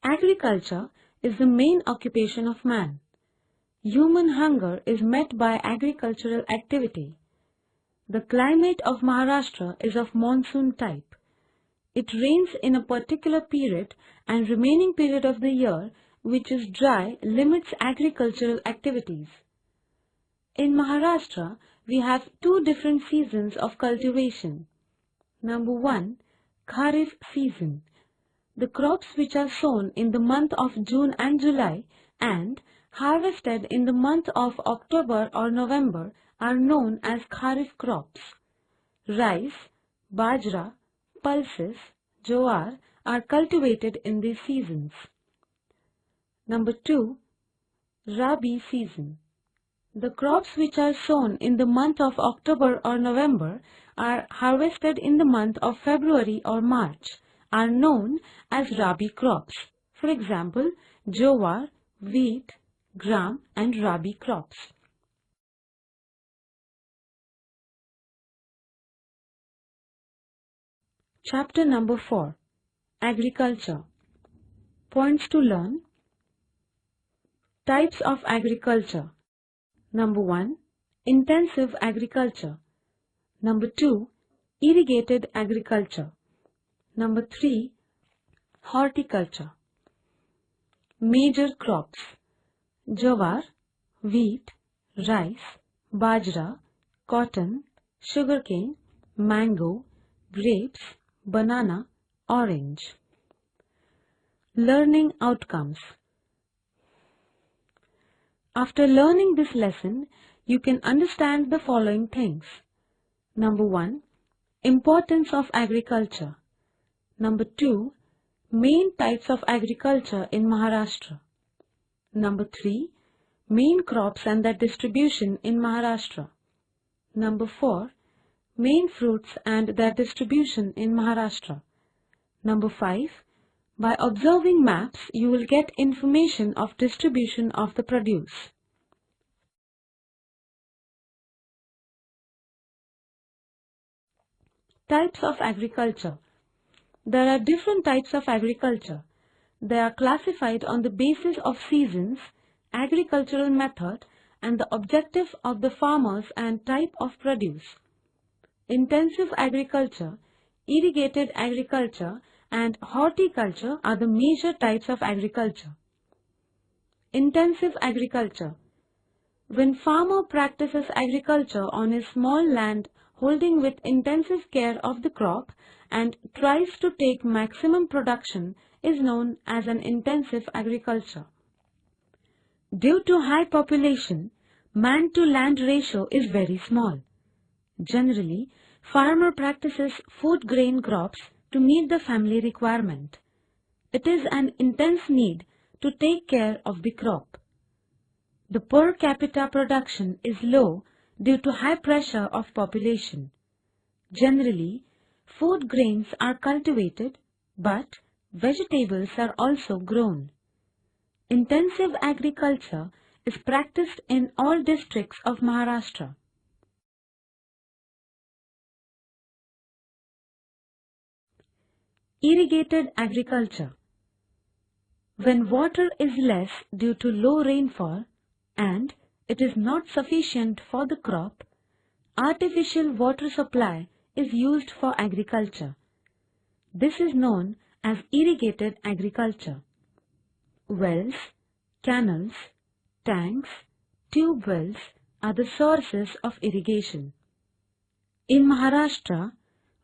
Agriculture is the main occupation of man. Human hunger is met by agricultural activity. The climate of Maharashtra is of monsoon type. It rains in a particular period and remaining period of the year, which is dry, limits agricultural activities. In Maharashtra, we have two different seasons of cultivation. Number 1, Kharif season. The crops which are sown in the month of June and July and harvested in the month of October or November are known as Kharif crops. Rice, bajra, pulses, jowar are cultivated in these seasons. Number 2, Rabi season. The crops which are sown in the month of October or November are harvested in the month of February or March are known as Rabi crops. For example, jowar, wheat, gram and Rabi crops. Chapter number 4. Agriculture. Points to learn. Types of agriculture. Number 1, intensive agriculture. Number 2, irrigated agriculture. Number 3, horticulture. Major crops: jowar, wheat, rice, bajra, cotton, sugarcane, mango, grapes, banana, orange. Learning outcomes. After learning this lesson, you can understand the following things. Number 1, importance of agriculture. Number 2, main types of agriculture in Maharashtra. Number 3, main crops and their distribution in Maharashtra. Number 4, main fruits and their distribution in Maharashtra. Number 5, by observing maps, you will get information of distribution of the produce. Types of agriculture. There are different types of agriculture. They are classified on the basis of seasons, agricultural method, and the objective of the farmers and type of produce. Intensive agriculture, irrigated agriculture, and horticulture are the major types of agriculture. Intensive agriculture. When farmer practices agriculture on a small land holding with intensive care of the crop and tries to take maximum production is known as an intensive agriculture. Due to high population, man-to-land ratio is very small. Generally, farmer practices food grain crops to meet the family requirement. It is an intense need to take care of the crop. The per capita production is low due to high pressure of population. Generally, food grains are cultivated, but vegetables are also grown. Intensive agriculture is practiced in all districts of Maharashtra. Irrigated agriculture. When water is less due to low rainfall and it is not sufficient for the crop, artificial water supply is used for agriculture. This is known as irrigated agriculture. Wells, canals, tanks, tube wells are the sources of irrigation. In Maharashtra,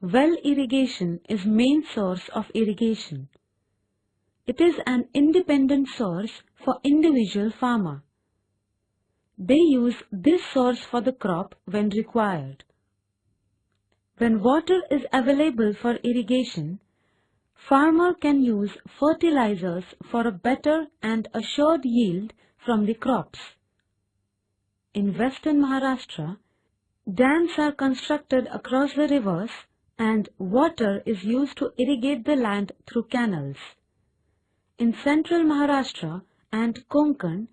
well irrigation is main source of irrigation. It is an independent source for individual farmer. They use this source for the crop when required. When water is available for irrigation, farmer can use fertilizers for a better and assured yield from the crops. In western Maharashtra, dams are constructed across the rivers and water is used to irrigate the land through canals. In central Maharashtra and Konkan,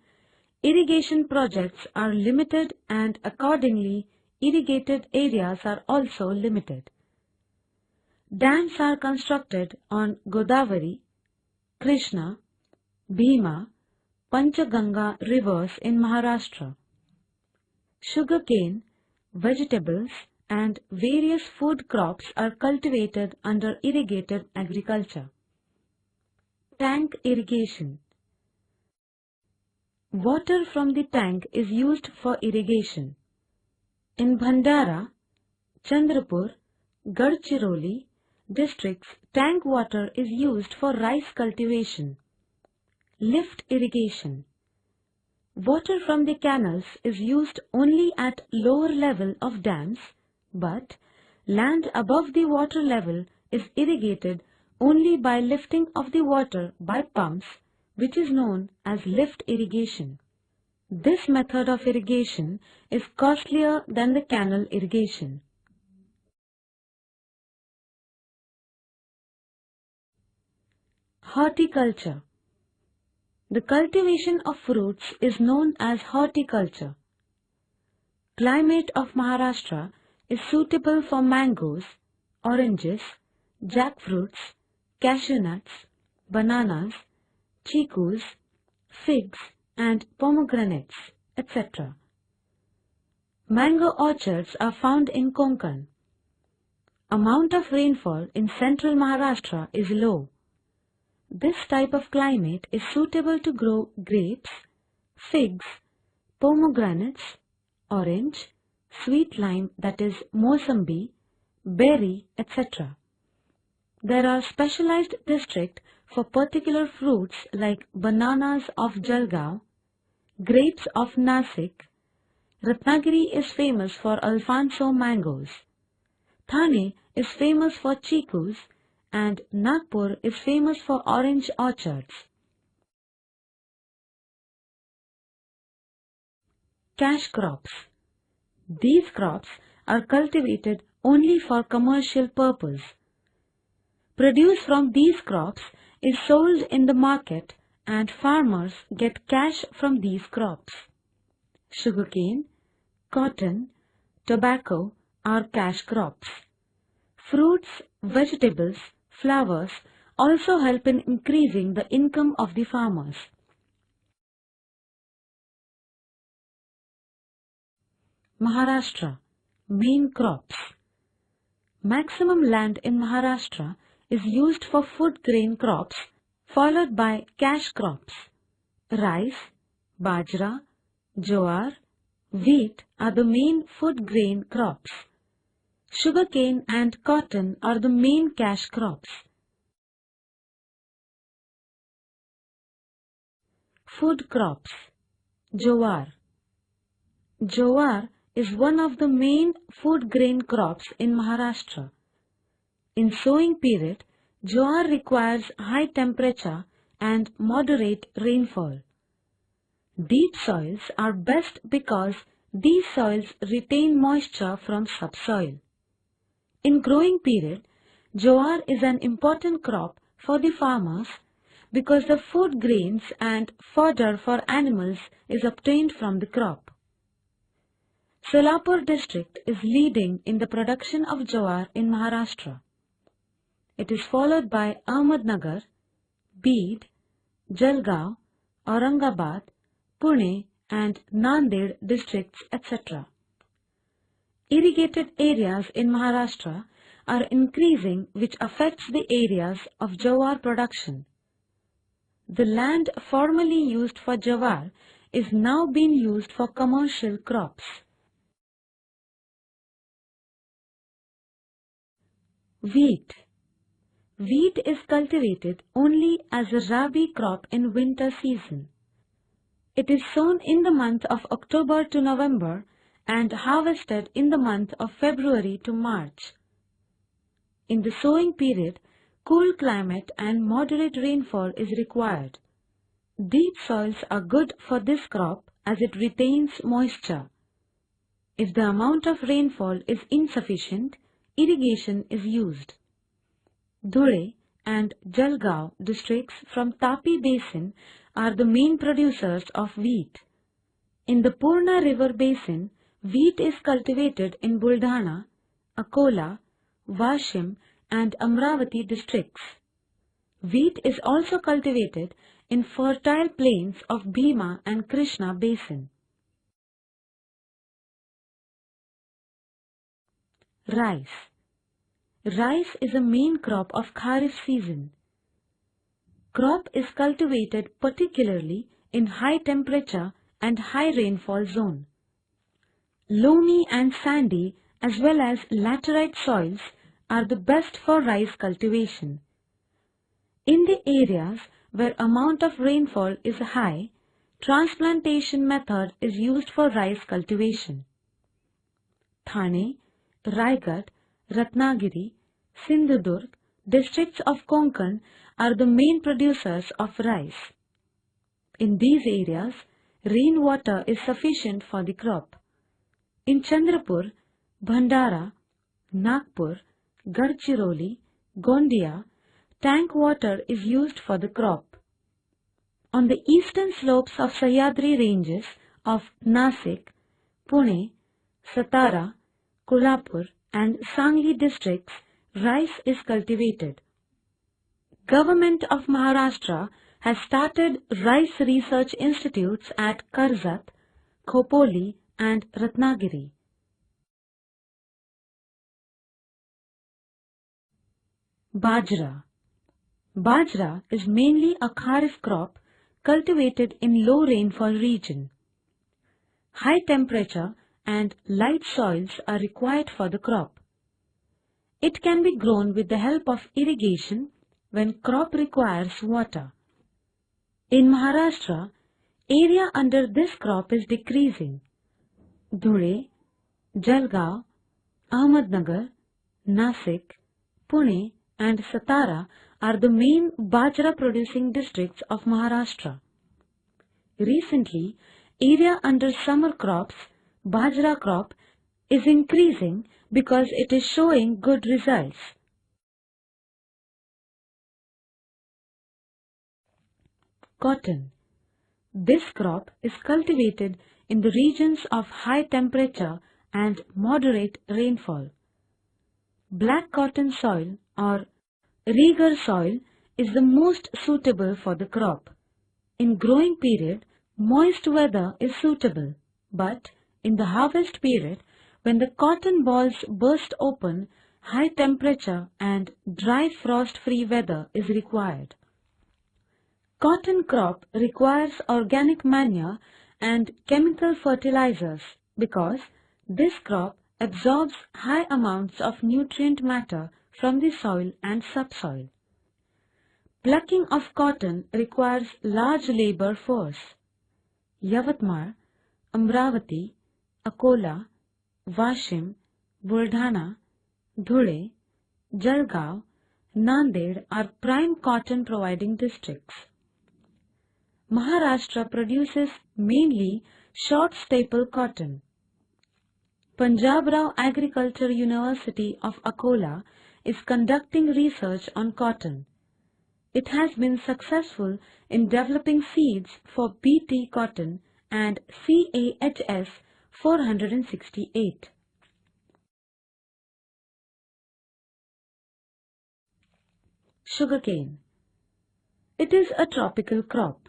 irrigation projects are limited and accordingly irrigated areas are also limited. Dams are constructed on Godavari, Krishna, Bhima, Panchaganga rivers in Maharashtra. Sugarcane, vegetables and various food crops are cultivated under irrigated agriculture. Tank irrigation. Water from the tank is used for irrigation. In Bhandara, Chandrapur, Gadchiroli districts, tank water is used for rice cultivation. Lift irrigation. Water from the canals is used only at lower level of dams, but land above the water level is irrigated only by lifting of the water by pumps, which is known as lift irrigation. This method of irrigation is costlier than the canal irrigation. Horticulture. The cultivation of fruits is known as horticulture. Climate of Maharashtra is suitable for mangoes, oranges, jackfruits, cashew nuts, bananas, chikus, figs and pomegranates, etc. Mango orchards are found in Konkan. Amount of rainfall in central Maharashtra is low. This type of climate is suitable to grow grapes, figs, pomegranates, orange, sweet lime that is Mosambi, berry, etc. There are specialized districts for particular fruits like bananas of Jalgaon, grapes of Nasik. Ratnagiri is famous for Alfonso mangoes. Thane is famous for chikus and Nagpur is famous for orange orchards. Cash crops. These crops are cultivated only for commercial purpose. Produce from these crops is sold in the market and farmers get cash from these crops. Sugarcane, cotton, tobacco are cash crops. Fruits, vegetables, flowers also help in increasing the income of the farmers. Maharashtra. Main crops. Maximum land in Maharashtra is used for food grain crops, followed by cash crops. Rice, bajra, jowar, wheat are the main food grain crops. Sugarcane and cotton are the main cash crops. Food crops. Jowar. Jowar is one of the main food grain crops in Maharashtra. In sowing period, jowar requires high temperature and moderate rainfall. Deep soils are best because these soils retain moisture from subsoil. In growing period, jowar is an important crop for the farmers because the food grains and fodder for animals is obtained from the crop. Solapur district is leading in the production of jowar in Maharashtra. It is followed by Ahmednagar, Beed, Jalgaon, Aurangabad, Pune and Nanded districts, etc. Irrigated areas in Maharashtra are increasing, which affects the areas of jowar production. The land formerly used for jowar is now being used for commercial crops. Wheat. Wheat is cultivated only as a rabi crop in winter season. It is sown in the month of October to November and harvested in the month of February to March. In the sowing period, cool climate and moderate rainfall is required. Deep soils are good for this crop as it retains moisture. If the amount of rainfall is insufficient, irrigation is used. Dhule and Jalgaon districts from Tapi Basin are the main producers of wheat. In the Purna River Basin, wheat is cultivated in Buldhana, Akola, Washim and Amravati districts. Wheat is also cultivated in fertile plains of Bhima and Krishna basin. Rice. Rice is a main crop of Kharif season. Crop is cultivated particularly in high temperature and high rainfall zone. Loamy and sandy as well as laterite soils are the best for rice cultivation. In the areas where amount of rainfall is high, transplantation method is used for rice cultivation. Thane, Raigad, Ratnagiri, Sindhudurg, districts of Konkan are the main producers of rice. In these areas, rainwater is sufficient for the crop. In Chandrapur, Bhandara, Nagpur, Gadchiroli, Gondia, tank water is used for the crop. On the eastern slopes of Sahyadri ranges of Nasik, Pune, Satara, Kolhapur and Sangli districts, rice is cultivated. Government of Maharashtra has started rice research institutes at Karzat, Khopoli and Ratnagiri. Bajra. Bajra is mainly a Kharif crop cultivated in low rainfall region. High temperature and light soils are required for the crop. It can be grown with the help of irrigation when crop requires water. In Maharashtra, area under this crop is decreasing. Dhule, Jalgaon, Ahmednagar, Nasik, Pune and Satara are the main Bajra producing districts of Maharashtra. Recently, area under summer crops, Bajra crop, is increasing because it is showing good results. Cotton. This crop is cultivated in the regions of high temperature and moderate rainfall. Black cotton soil or Reger soil is the most suitable for the crop. In growing period, moist weather is suitable, but in the harvest period, when the cotton balls burst open, high temperature and dry frost-free weather is required. Cotton crop requires organic manure and chemical fertilizers because this crop absorbs high amounts of nutrient matter from the soil and subsoil. Plucking of cotton requires large labor force. Yavatmal, Amravati, Akola, Washim, Buldhana, Dhule, Jalgaon, Nanded are prime cotton providing districts. Maharashtra produces mainly short staple cotton. Punjab Rao Agriculture University of Akola is conducting research on cotton. It has been successful in developing seeds for BT cotton and CAHS 468. Sugarcane. It is a tropical crop.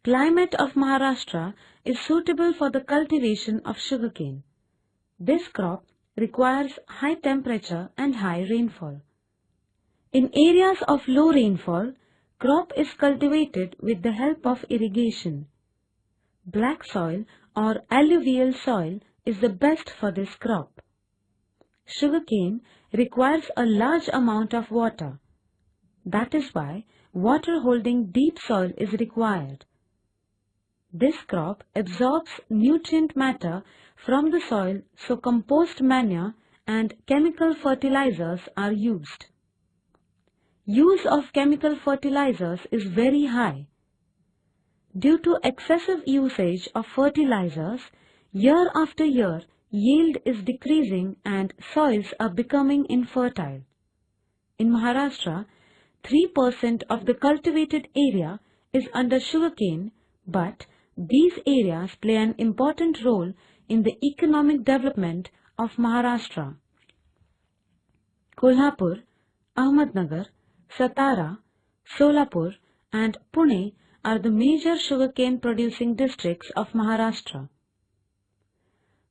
Climate of Maharashtra is suitable for the cultivation of sugarcane. This crop requires high temperature and high rainfall. In areas of low rainfall, crop is cultivated with the help of irrigation. Black soil or alluvial soil is the best for this crop. Sugarcane requires a large amount of water. That is why water-holding deep soil is required. This crop absorbs nutrient matter from the soil, so compost manure and chemical fertilizers are used. Use of chemical fertilizers is very high. Due to excessive usage of fertilizers, year after year, yield is decreasing and soils are becoming infertile. In Maharashtra, 3% of the cultivated area is under sugarcane, but these areas play an important role in the economic development of Maharashtra. Kolhapur, Ahmednagar, Satara, Solapur and Pune are the major sugarcane producing districts of Maharashtra.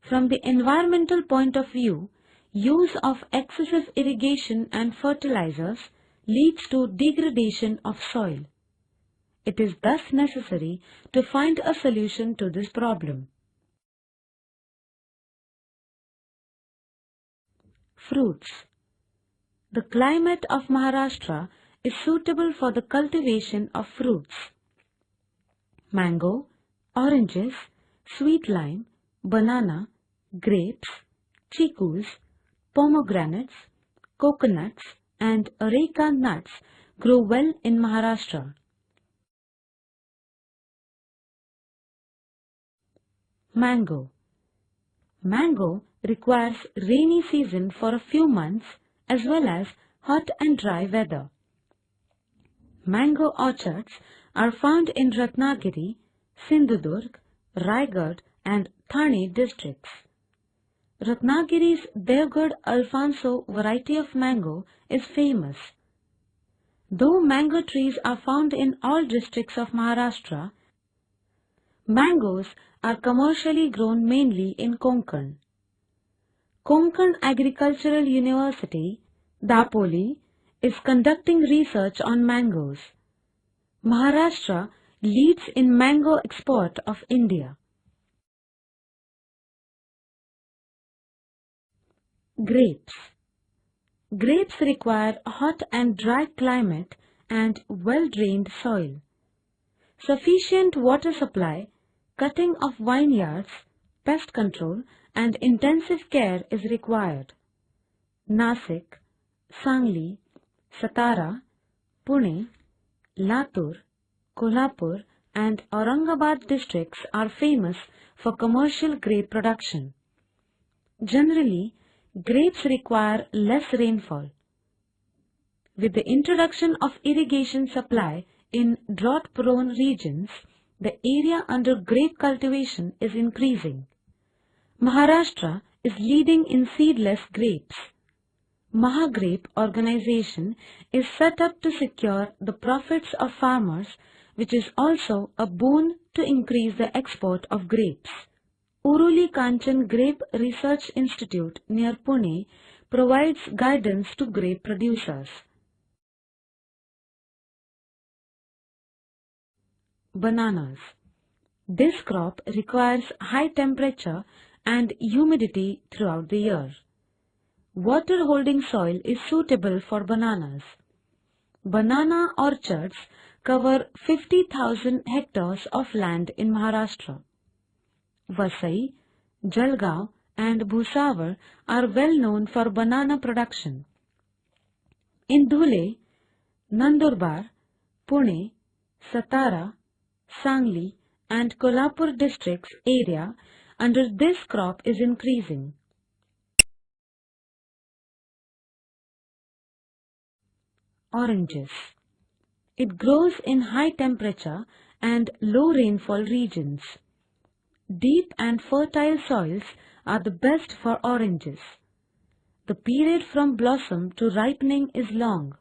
From the environmental point of view, use of excessive irrigation and fertilizers leads to degradation of soil. It is thus necessary to find a solution to this problem. Fruits. The climate of Maharashtra is suitable for the cultivation of fruits. Mango, oranges, sweet lime, banana, grapes, chicus, pomegranates, coconuts and areca nuts grow well in Maharashtra. Mango. Mango requires rainy season for a few months as well as hot and dry weather. Mango orchards are found in Ratnagiri, Sindhudurg, Raigad and Thane districts. Ratnagiri's Devgad Alfonso variety of mango is famous. Though mango trees are found in all districts of Maharashtra, mangoes are commercially grown mainly in Konkan. Konkan Agricultural University, Dapoli, is conducting research on mangoes. Maharashtra leads in mango export of India. Grapes. Grapes require a hot and dry climate and well-drained soil. Sufficient water supply, cutting of vineyards, pest control and intensive care is required. Nasik, Sangli, Satara, Pune, Latur, Kolhapur and Aurangabad districts are famous for commercial grape production. Generally, grapes require less rainfall. With the introduction of irrigation supply in drought-prone regions, the area under grape cultivation is increasing. Maharashtra is leading in seedless grapes. Mahagrape organization is set up to secure the profits of farmers, which is also a boon to increase the export of grapes. Uruli Kanchan Grape Research Institute near Pune provides guidance to grape producers. Bananas. This crop requires high temperature and humidity throughout the year. Water-holding soil is suitable for bananas. Banana orchards cover 50,000 hectares of land in Maharashtra. Vasai, Jalgaon and Bhusawal are well known for banana production. In Dhule, Nandurbar, Pune, Satara, Sangli and Kolhapur districts area under this crop is increasing. Oranges. It grows in high temperature and low rainfall regions. Deep and fertile soils are the best for oranges. The period from blossom to ripening is long.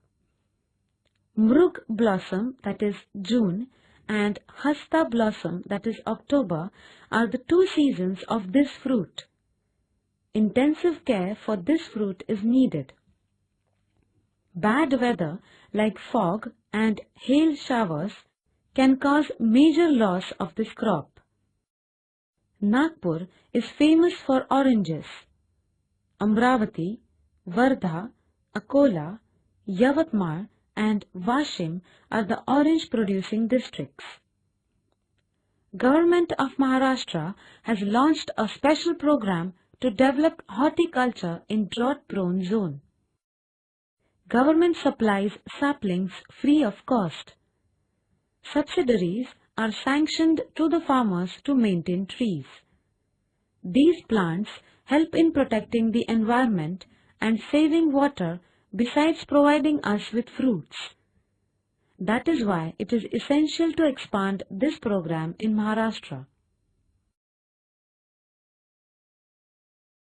Mrug blossom, that is June, and Hasta blossom, that is October, are the two seasons of this fruit. Intensive care for this fruit is needed. Bad weather like fog and hail showers can cause major loss of this crop. Nagpur is famous for oranges. Amravati, Wardha, Akola, Yavatmal and Washim are the orange producing districts. Government of Maharashtra has launched a special program to develop horticulture in drought-prone zone. Government supplies saplings free of cost. Subsidiaries are sanctioned to the farmers to maintain trees. These plants help in protecting the environment and saving water besides providing us with fruits. That is why it is essential to expand this program in Maharashtra.